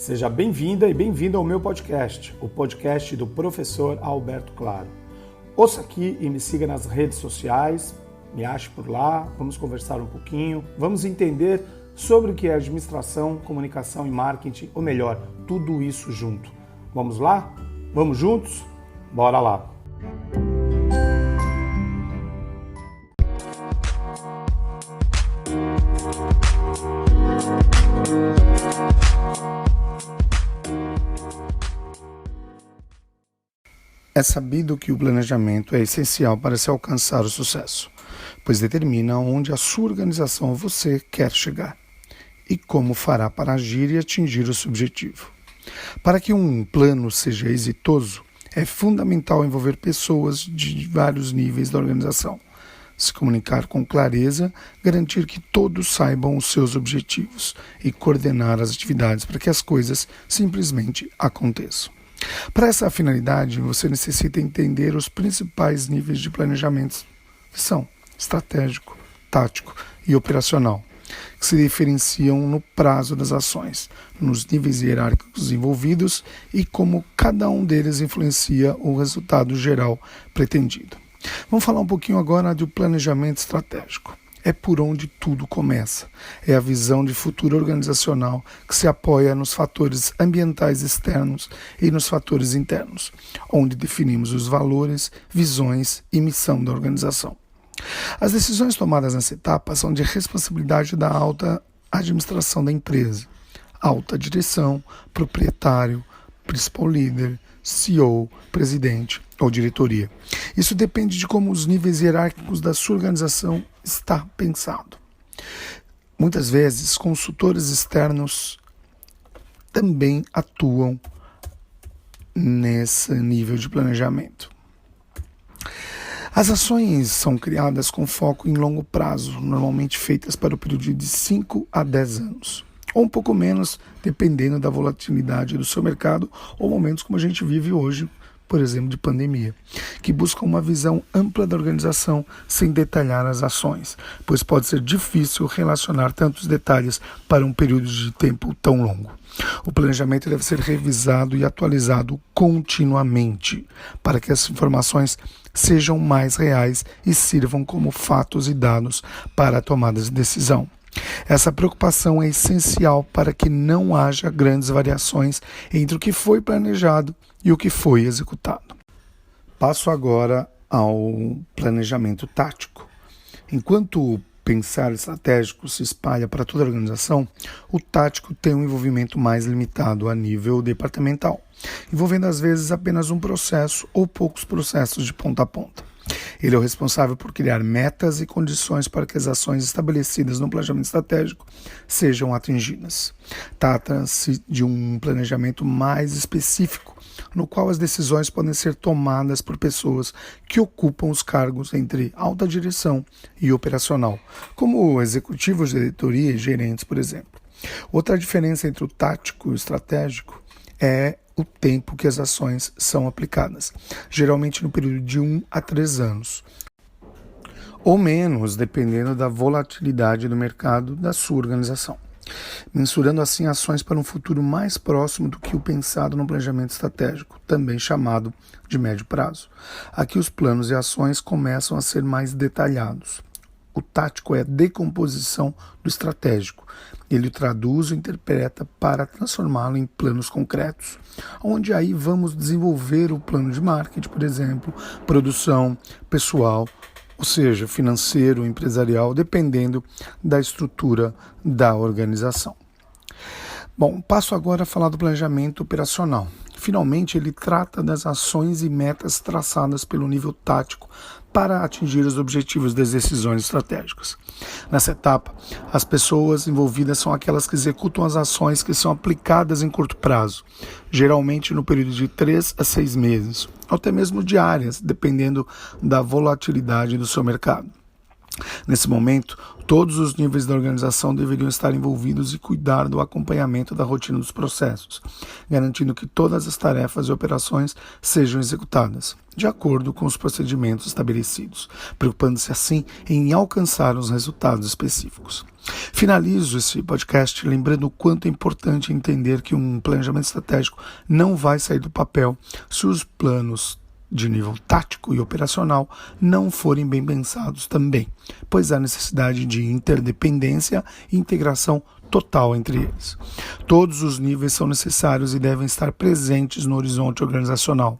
Seja bem-vinda e bem-vindo ao meu podcast, o podcast do professor Alberto Claro. Ouça aqui e me siga nas redes sociais, me ache por lá, vamos conversar um pouquinho, vamos entender sobre o que é administração, comunicação e marketing, ou melhor, tudo isso junto. Vamos lá? Vamos juntos? Bora lá! É sabido que o planejamento é essencial para se alcançar o sucesso, pois determina onde a sua organização ou você quer chegar e como fará para agir e atingir o seu objetivo. Para que um plano seja exitoso, é fundamental envolver pessoas de vários níveis da organização, se comunicar com clareza, garantir que todos saibam os seus objetivos e coordenar as atividades para que as coisas simplesmente aconteçam. Para essa finalidade, você necessita entender os principais níveis de planejamento, que são estratégico, tático e operacional, que se diferenciam no prazo das ações, nos níveis hierárquicos envolvidos e como cada um deles influencia o resultado geral pretendido. Vamos falar um pouquinho agora do planejamento estratégico. É por onde tudo começa. É a visão de futuro organizacional que se apoia nos fatores ambientais externos e nos fatores internos, onde definimos os valores, visões e missão da organização. As decisões tomadas nessa etapa são de responsabilidade da alta administração da empresa, alta direção, proprietário, principal líder, CEO, presidente ou diretoria. Isso depende de como os níveis hierárquicos da sua organização está pensado. Muitas vezes, consultores externos também atuam nesse nível de planejamento. As ações são criadas com foco em longo prazo, normalmente feitas para o período de 5 a 10 anos. Ou um pouco menos, dependendo da volatilidade do seu mercado, ou momentos como a gente vive hoje, por exemplo, de pandemia, que buscam uma visão ampla da organização sem detalhar as ações, pois pode ser difícil relacionar tantos detalhes para um período de tempo tão longo. O planejamento deve ser revisado e atualizado continuamente, para que as informações sejam mais reais e sirvam como fatos e dados para a tomada de decisão. Essa preocupação é essencial para que não haja grandes variações entre o que foi planejado e o que foi executado. Passo agora ao planejamento tático. Enquanto o pensar estratégico se espalha para toda a organização, o tático tem um envolvimento mais limitado a nível departamental, envolvendo às vezes apenas um processo ou poucos processos de ponta a ponta. Ele é o responsável por criar metas e condições para que as ações estabelecidas no planejamento estratégico sejam atingidas. Trata-se de um planejamento mais específico, no qual as decisões podem ser tomadas por pessoas que ocupam os cargos entre alta direção e operacional, como executivos de diretoria e gerentes, por exemplo. Outra diferença entre o tático e o estratégico é o tempo que as ações são aplicadas, geralmente no período de 1 a 3 anos, ou menos, dependendo da volatilidade do mercado da sua organização, mensurando assim ações para um futuro mais próximo do que o pensado no planejamento estratégico, também chamado de médio prazo. Aqui os planos e ações começam a ser mais detalhados. O tático é a decomposição do estratégico. Ele o traduz ou interpreta para transformá-lo em planos concretos, onde aí vamos desenvolver o plano de marketing, por exemplo, produção, pessoal, ou seja, financeiro, empresarial, dependendo da estrutura da organização. Bom, passo agora a falar do planejamento operacional. Finalmente, ele trata das ações e metas traçadas pelo nível tático para atingir os objetivos das decisões estratégicas. Nessa etapa, as pessoas envolvidas são aquelas que executam as ações que são aplicadas em curto prazo, geralmente no período de 3 a 6 meses, ou até mesmo diárias, dependendo da volatilidade do seu mercado. Nesse momento, todos os níveis da organização deveriam estar envolvidos e cuidar do acompanhamento da rotina dos processos, garantindo que todas as tarefas e operações sejam executadas, de acordo com os procedimentos estabelecidos, preocupando-se assim em alcançar os resultados específicos. Finalizo esse podcast lembrando o quanto é importante entender que um planejamento estratégico não vai sair do papel se os planos de nível tático e operacional não forem bem pensados também, pois há necessidade de interdependência e integração total entre eles. Todos os níveis são necessários e devem estar presentes no horizonte organizacional.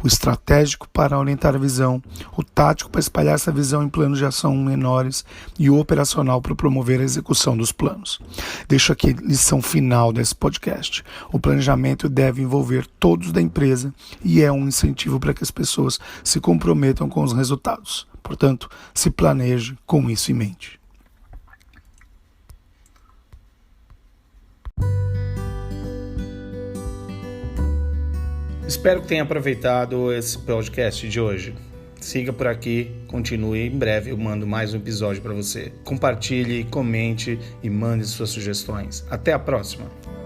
O estratégico para orientar a visão, o tático para espalhar essa visão em planos de ação menores e o operacional para promover a execução dos planos. Deixo aqui a lição final desse podcast. O planejamento deve envolver todos da empresa e é um incentivo para que as pessoas se comprometam com os resultados. Portanto, se planeje com isso em mente. Espero que tenha aproveitado esse podcast de hoje. Siga por aqui, continue. Em breve eu mando mais um episódio para você. Compartilhe, comente e mande suas sugestões. Até a próxima!